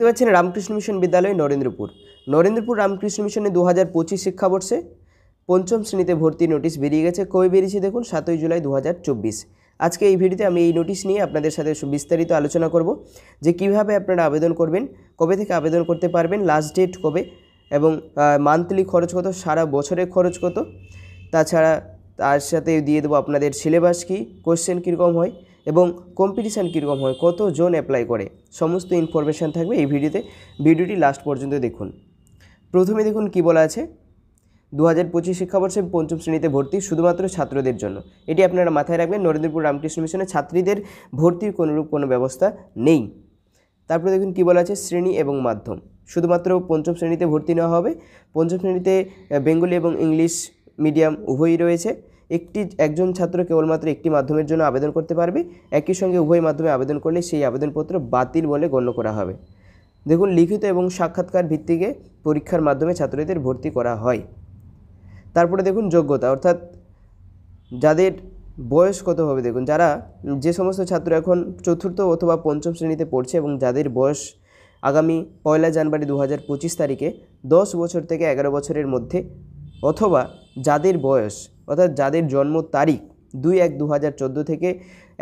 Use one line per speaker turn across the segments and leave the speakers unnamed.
দেখতে পাচ্ছেন রামকৃষ্ণ মিশন বিদ্যালয় নরেন্দ্রপুর রামকৃষ্ণ মিশনে 2025 শিক্ষাবর্ষে পঞ্চম শ্রেণীতে ভর্তি নোটিশ বেরিয়ে গেছে। কবে বেরিয়েছে দেখুন, 7 জুলাই 2024। আজকে এই ভিডিওতে আমি এই নোটিশ নিয়ে আপনাদের সাথে বিস্তারিত আলোচনা করব যে কিভাবে আপনারা আবেদন করবেন, কবে থেকে আবেদন করতে পারবেন, লাস্ট ডেট কবে, এবং মান্থলি খরচ কত, সারা বছরের খরচ কত, তাছাড়া তার সাথে দিয়ে দেবো আপনাদের সিলেবাস কী, কোশ্চেন কীরকম হয় এবং কম্পিটিশান কীরকম হয়, কতজন অ্যাপ্লাই করে, সমস্ত ইনফরমেশান থাকবে এই ভিডিওতে। ভিডিওটি লাস্ট পর্যন্ত দেখুন। প্রথমে দেখুন কি বলা আছে, 2025 শিক্ষাবর্ষে পঞ্চম শ্রেণীতে ভর্তি শুধুমাত্র ছাত্রদের জন্য। এটি আপনারা মাথায় রাখবেন, নরেন্দ্রপুর রামকৃষ্ণ মিশনে ছাত্রীদের ভর্তির কোনোরূপ কোনো ব্যবস্থা নেই। তারপরে দেখুন কি বলা আছে, শ্রেণী এবং মাধ্যম, শুধুমাত্র পঞ্চম শ্রেণীতে ভর্তি নেওয়া হবে। পঞ্চম শ্রেণীতে বেঙ্গলি এবং ইংলিশ মিডিয়াম উভয়ই রয়েছে। একজন ছাত্র কেবলমাত্র একটি মাধ্যমের জন্য আবেদন করতে পারবে। একই সঙ্গে উভয় মাধ্যমে আবেদন করলে সেই আবেদনপত্র বাতিল বলে গণ্য করা হবে। দেখুন, লিখিত এবং সাক্ষাৎকার ভিত্তিকে পরীক্ষার মাধ্যমে ছাত্রদের ভর্তি করা হয়। তারপরে দেখুন যোগ্যতা, অর্থাৎ যাদের বয়স কত হবে, দেখুন যে সমস্ত ছাত্র এখন চতুর্থ অথবা পঞ্চম শ্রেণীতে পড়ছে এবং যাদের বয়স আগামী 1 জানুয়ারি 2025 তারিখে 10 বছর থেকে 11 বছরের মধ্যে, অথবা যাদের বয়স অর্থাৎ যাদের জন্ম তারিখ 2-1-2014 থেকে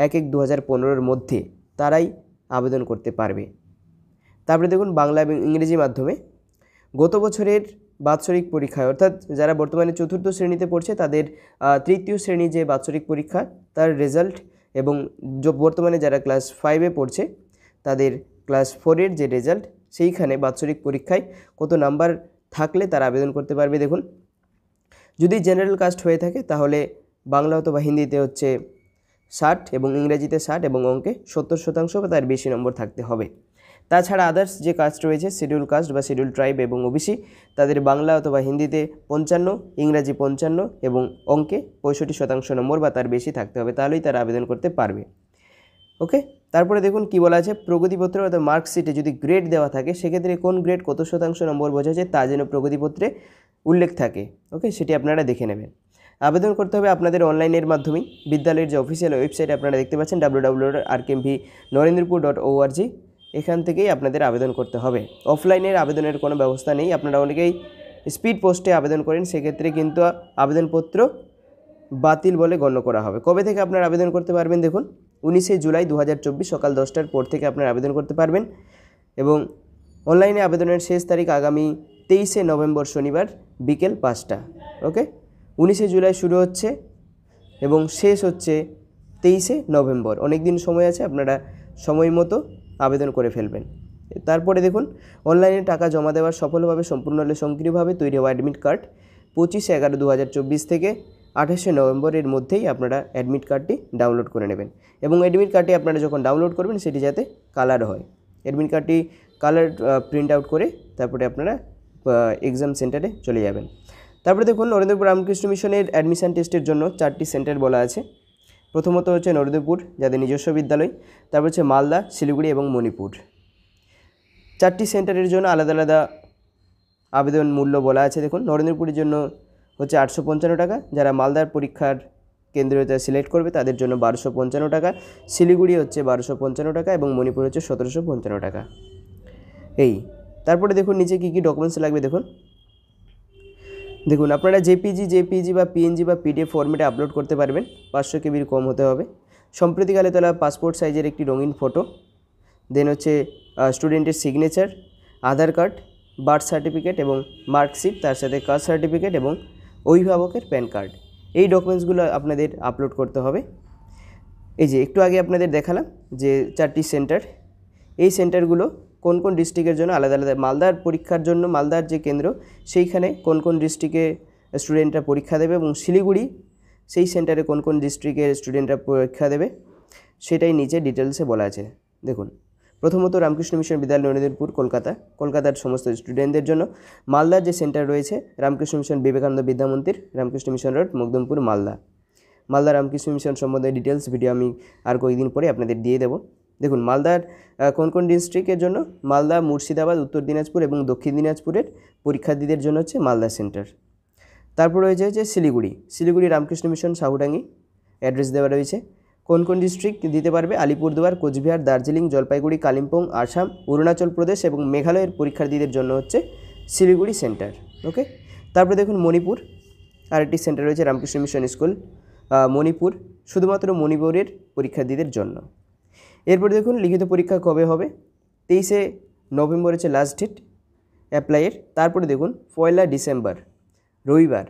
1-1-2015 মধ্যে, তারাই আবেদন করতে পারবে। তারপরে দেখুন বাংলা এবং ইংরেজি মাধ্যমে গত বছরের বাৎসরিক পরীক্ষায়, অর্থাৎ যারা বর্তমানে চতুর্থ শ্রেণীতে পড়ছে তাদের তৃতীয় শ্রেণী যে বাৎসরিক পরীক্ষা তার রেজাল্ট, এবং বর্তমানে যারা ক্লাস 5-এ পড়ছে তাদের ক্লাস 4-এর যে রেজাল্ট, সেইখানে বাৎসরিক পরীক্ষায় কত নাম্বার থাকলে তারা আবেদন করতে পারবে। দেখুন, যদি জেনারেল কাস্ট হয়ে থাকে তাহলে বাংলা অথবা হিন্দিতে হচ্ছে 60 এবং ইংরেজিতে 60 এবং অঙ্কে 70% বা তার বেশি নম্বর থাকতে হবে। তাছাড়া আদার্স যে কাস্ট রয়েছে, শিডিউল কাস্ট বা শিডিউল ট্রাইব এবং ওবিসি, তাদের বাংলা অথবা হিন্দিতে 55, ইংরাজি 55 এবং অঙ্কে 65% নম্বর বা তার বেশি থাকতে হবে, তাহলেই তারা আবেদন করতে পারবে। ওকে, তারপরে দেখুন কি বলা আছে, প্রগতিপত্র অর্থাৎ মার্কশিটে যদি গ্রেড দেওয়া থাকে সেক্ষেত্রে কোন গ্রেড কত শতাংশ নম্বর বোঝাচ্ছে তা যেন প্রগতিপত্রে উল্লেখ থাকে। ওকে, সেটি আপনারা দেখে নেবেন। আবেদন করতে হবে আপনাদের অনলাইনের মাধ্যমেই। বিদ্যালয়ের যে অফিসিয়াল ওয়েবসাইট আপনারা দেখতে পাচ্ছেন www.rkmvnorendrpur.org, এখান থেকেই আপনাদের আবেদন করতে হবে। অফলাইনের আবেদনের কোনো ব্যবস্থা নেই। আপনারা অনেকেই স্পিড পোস্টে আবেদন করেন, সেক্ষেত্রে কিন্তু আবেদনপত্র বাতিল বলে গণ্য করা হবে। কবে থেকে আপনারা আবেদন করতে পারবেন দেখুন, 19 জুলাই 2024 সকাল 10টার পর থেকে আপনারা আবেদন করতে পারবেন, এবং অনলাইনে আবেদনের শেষ তারিখ আগামী 23 নভেম্বর শনিবার বিকেল 5টা। ওকে, 19 জুলাই শুরু হচ্ছে এবং শেষ হচ্ছে 23 নভেম্বর। অনেক দিন সময় আছে, আপনারা সময় মতো আবেদন করে ফেলবেন। তারপরে দেখুন, অনলাইনে টাকা জমা দেওয়ার সফলভাবে সম্পূর্ণ হলে স্বয়ংক্রিয়ভাবে তৈরি হওয়া অ্যাডমিট কার্ড 25/11/2024 থেকে 28 নভেম্বরের মধ্যেই আপনারা অ্যাডমিট কার্ডটি ডাউনলোড করে নেবেন, এবং অ্যাডমিট কার্ডটি আপনারা যখন ডাউনলোড করবেন সেটি যাতে কালার হয়। অ্যাডমিট কার্ডটি কালার প্রিন্ট আউট করে তারপরে আপনারা এক্সাম সেন্টারে চলে যাবেন। তারপরে দেখুন, নরেন্দ্রপুর রামকৃষ্ণ মিশনের অ্যাডমিশান টেস্টের জন্য 4টি সেন্টার বলা আছে। প্রথমত হচ্ছে নরেন্দ্রপুর, যাদের নিজস্ব বিদ্যালয়, তারপর হচ্ছে মালদা, শিলিগুড়ি এবং মণিপুর। 4টি সেন্টারের জন্য আলাদা আলাদা আবেদন মূল্য বলা আছে। দেখুন, নরেন্দ্রপুরের জন্য হচ্ছে 855 টাকা, যারা মালদার পরীক্ষার কেন্দ্রীয়তা সিলেক্ট করবে তাদের জন্য 1255 টাকা, শিলিগুড়ি হচ্ছে 1255 টাকা এবং মণিপুর হচ্ছে 1755 টাকা। তারপরে দেখুন নিচে কী কী ডকুমেন্টস লাগবে। দেখুন আপনারা জেপিজি বা পিএনজি বা পিডিএফ ফরম্যাটে আপলোড করতে পারবেন। 500 কেবির কম হতে হবে। সম্প্রতিকালে তোলা পাসপোর্ট সাইজের একটি রঙিন ফটো, দেন হচ্ছে স্টুডেন্টের সিগনেচার, আধার কার্ড, বার্থ সার্টিফিকেট এবং মার্কশিট, তার সাথে কাস্ট সার্টিফিকেট এবং অভিভাবকের প্যান কার্ড। এই ডকুমেন্টসগুলো আপনাদের আপলোড করতে হবে। এই যে একটু আগে আপনাদের দেখালাম যে 4টি সেন্টার, এই সেন্টারগুলো কোন কোন ডিস্ট্রিক্টের জন্য আলাদা আলাদা। মালদার পরীক্ষার জন্য মালদার যে কেন্দ্র সেইখানে কোন কোন ডিস্ট্রিক্টে স্টুডেন্টরা পরীক্ষা দেবে, এবং শিলিগুড়ি সেই সেন্টারে কোন কোন ডিস্ট্রিক্টের স্টুডেন্টরা পরীক্ষা দেবে সেটাই নিচে ডিটেলসে বলা আছে। দেখুন, প্রথমত রামকৃষ্ণ মিশন বিদ্যালয় নরেন্দ্রপুর কলকাতার সমস্ত স্টুডেন্টদের জন্য। মালদার যে সেন্টার রয়েছে Ramakrishna mission Vivekananda Vidyamandir, Ramakrishna mission road, Makdampur, Malda Ramakrishna mission সম্বন্ধে ডিটেলস ভিডিও আমি আর কয়েকদিন পরে আপনাদের দিয়ে দেবো। দেখুন, মালদার কোন কোন ডিস্ট্রিক্টের জন্য, মালদা, মুর্শিদাবাদ, উত্তর দিনাজপুর এবং দক্ষিণ দিনাজপুরের পরীক্ষার্থীদের জন্য হচ্ছে মালদা সেন্টার। তারপর রয়েছে শিলিগুড়ি রামকৃষ্ণ মিশন সাহুডাঙ্গি, অ্যাড্রেস দেওয়া রয়েছে। কোন কোন ডিস্ট্রিক্ট দিতে পারবে? আলিপুরদুয়ার, কোচবিহার, দার্জিলিং, জলপাইগুড়ি, কালিম্পং, আসাম, অরুণাচল প্রদেশ এবং মেঘালয়ের পরীক্ষার্থীদের জন্য হচ্ছে শিলিগুড়ি সেন্টার। ওকে, তারপরে দেখুন মণিপুর, আরেকটি সেন্টার রয়েছে রামকৃষ্ণ মিশন স্কুল মণিপুর, শুধুমাত্র মণিপুরের পরীক্ষার্থীদের জন্য। এরপর দেখুন লিখিত পরীক্ষা কবে হবে? 23শে নভেম্বর হচ্ছে লাস্ট ডেট অ্যাপ্লাইয়ের। তারপরে দেখুন 1 ডিসেম্বর রবিবার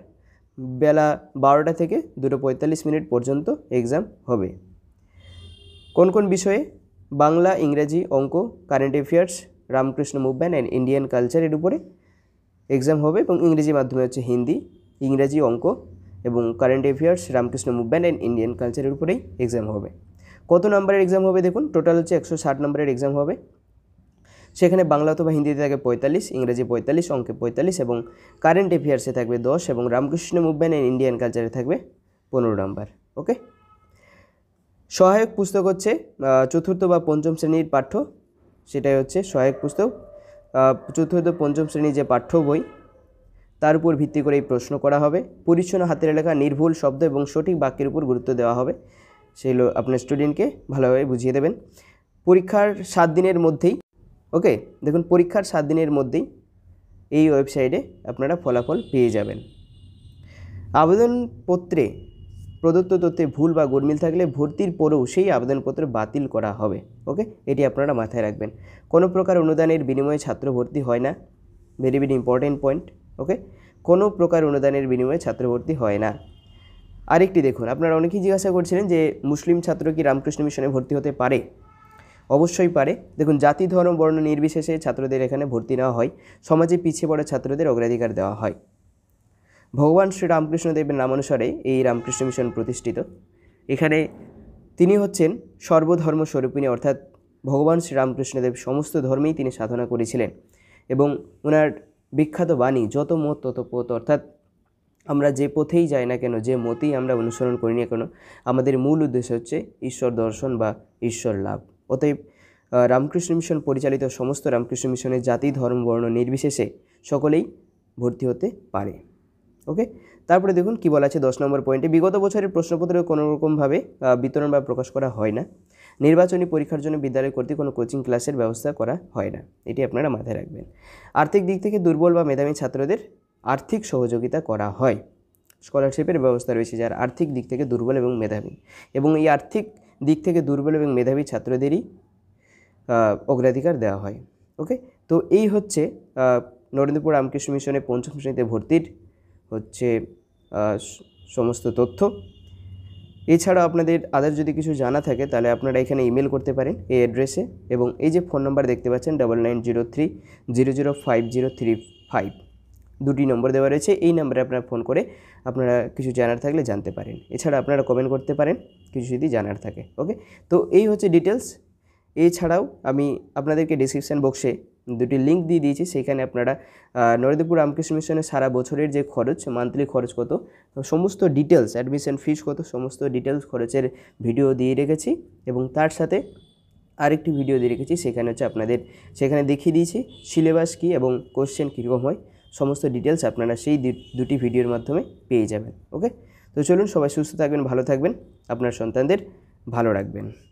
বেলা 12টা থেকে 2:45 পর্যন্ত এক্সাম হবে। কোন কোন বিষয়ে? বাংলা, ইংরেজি, অঙ্ক, current affairs, Ramakrishna movement and Indian কালচারের উপরে এক্সাম হবে এবং ইংরেজি মাধ্যমে হচ্ছে হিন্দি, ইংরেজি, অঙ্ক এবং current affairs, Ramakrishna movement and Indian কালচারের উপরেই এক্সাম হবে। কত নম্বরের এক্সাম হবে? দেখুন টোটাল হচ্ছে 160 নম্বরের এক্সাম হবে। সেখানে বাংলা অথবা হিন্দিতে থাকবে 45, ইংরেজি 45, অঙ্কে 45 এবং কারেন্ট অ্যাফেয়ার্সে থাকবে 10 এবং রামকৃষ্ণ মুভমেন্ট অ্যান্ড ইন্ডিয়ান কালচারে থাকবে 15 নম্বর। ওকে, সহায়ক পুস্তক হচ্ছে চতুর্থ বা পঞ্চম শ্রেণীর পাঠ্য, সেটাই হচ্ছে সহায়ক পুস্তক। চতুর্থ পঞ্চম শ্রেণীর যে পাঠ্য বই তার উপর ভিত্তি করে এই প্রশ্ন করা হবে। পরিচ্ছন্ন হাতের লেখা, নির্ভুল শব্দ এবং সঠিক বাক্যের উপর গুরুত্ব দেওয়া হবে, সেগুলো আপনার স্টুডেন্টকে ভালোভাবে বুঝিয়ে দেবেন। পরীক্ষার 7 দিনের মধ্যেই, ওকে দেখুন পরীক্ষার 7 দিনের মধ্যেই এই ওয়েবসাইটে আপনারা ফলাফল পেয়ে যাবেন। আবেদনপত্রে প্রদত্ত তথ্যে ভুল বা গোলমিল থাকলে ভর্তির পরেও সেই আবেদনপত্র বাতিল করা হবে। ওকে, এটি আপনারা মাথায় রাখবেন। কোনো প্রকার অনুদানের বিনিময়ে ছাত্র ভর্তি হয় না, ভেরি ভেরি ইম্পর্টেন্ট পয়েন্ট। ওকে, কোনো প্রকার অনুদানের বিনিময়ে ছাত্র ভর্তি হয় না। আরেকটি দেখুন, আপনারা অনেকেই জিজ্ঞাসা করছিলেন যে মুসলিম ছাত্র কি রামকৃষ্ণ মিশনে ভর্তি হতে পারে? অবশ্যই পারে। দেখুন জাতি, ধর্ম, বর্ণ নির্বিশেষে ছাত্রদের এখানে ভর্তি নেওয়া হয়। সমাজে পিছিয়ে পড়া ছাত্রদের অগ্রাধিকার দেওয়া হয়। ভগবান শ্রী রামকৃষ্ণদেবের নামানুসারে এই রামকৃষ্ণ মিশন প্রতিষ্ঠিত। এখানে তিনি হচ্ছেন সর্বধর্ম স্বরূপিণী, অর্থাৎ ভগবান শ্রী রামকৃষ্ণদেব সমস্ত ধর্মেই তিনি সাধনা করেছিলেন এবং ওনার বিখ্যাত বাণী যত মত তত পথ, অর্থাৎ আমরা যে পথেই যাই না কেন, যে মতেই আমরা অনুসরণ করি না কেন, আমাদের মূল উদ্দেশ্য হচ্ছে ঈশ্বর দর্শন বা ঈশ্বর লাভ। অতএব রামকৃষ্ণ মিশন পরিচালিত সমস্ত রামকৃষ্ণ মিশনের জাতি, ধর্ম, বর্ণ নির্বিশেষে সকলেই ভর্তি হতে পারে। ওকে, তারপরে দেখুন কি বলা আছে 10 নম্বর পয়েন্টে, বিগত বছরের প্রশ্নপত্র কোনো রকমভাবে বিতরণ বা প্রকাশ করা হয় না। নির্বাচনী পরীক্ষার জন্য বিদ্যালয় কর্তৃক কোনো কোচিং ক্লাসের ব্যবস্থা করা হয় না, এটি আপনারা মাথায় রাখবেন। আর্থিক দিক থেকে দুর্বল বা মেধাবী ছাত্রদের আর্থিক সহযোগিতা করা হয়। স্কলারশিপের ব্যবস্থা রয়েছে যার আর্থিক দিক থেকে দুর্বল এবং মেধাবী, এবং এই আর্থিক দিক থেকে দুর্বল এবং মেধাবী ছাত্রদেরই অগ্রাধিকার দেওয়া হয়। ওকে, তো এই হচ্ছে নরেন্দ্রপুর রামকৃষ্ণ মিশনে পঞ্চম শ্রেণীতে ভর্তির হচ্ছে সমস্ত তথ্য। এছাড়াও আপনাদের আদার যদি কিছু জানা থাকে তাহলে আপনারা এখানে ইমেল করতে পারেন এই অ্যাড্রেসে, এবং এই যে ফোন নাম্বার দেখতে পাচ্ছেন 9903005035, দুটি নম্বর দেওয়া রয়েছে। এই নম্বরে আপনারা ফোন করে আপনারা কিছু জানার থাকলে জানতে পারেন। এছাড়া আপনারা কমেন্ট করতে পারেন কিছু যদি জানার থাকে। ওকে, তো এই হচ্ছে ডিটেলস। এছাড়াও আমি আপনাদেরকে ডিসক্রিপশান বক্সে দুটি লিঙ্ক দিয়ে দিয়েছি, সেখানে আপনারা নরেন্দ্রপুর রামকৃষ্ণ মিশনের সারা বছরের যে খরচ, মান্থলি খরচ কত, সমস্ত ডিটেলস, অ্যাডমিশন ফিস কত, সমস্ত ডিটেলস খরচের ভিডিও দিয়ে রেখেছি, এবং তার সাথে আরেকটি ভিডিও দিয়ে রেখেছি, সেখানে হচ্ছে আপনাদের সেখানে দেখিয়ে দিয়েছি সিলেবাস কী এবং কোশ্চেন কীরকম হয়, সমস্ত ডিটেলস আপনারা সেই দুটি ভিডিওর মাধ্যমে পেয়ে যাবেন। ওকে, তো চলুন সবাই সুস্থ থাকবেন, ভালো থাকবেন, আপনার সন্তানদের ভালো রাখবেন।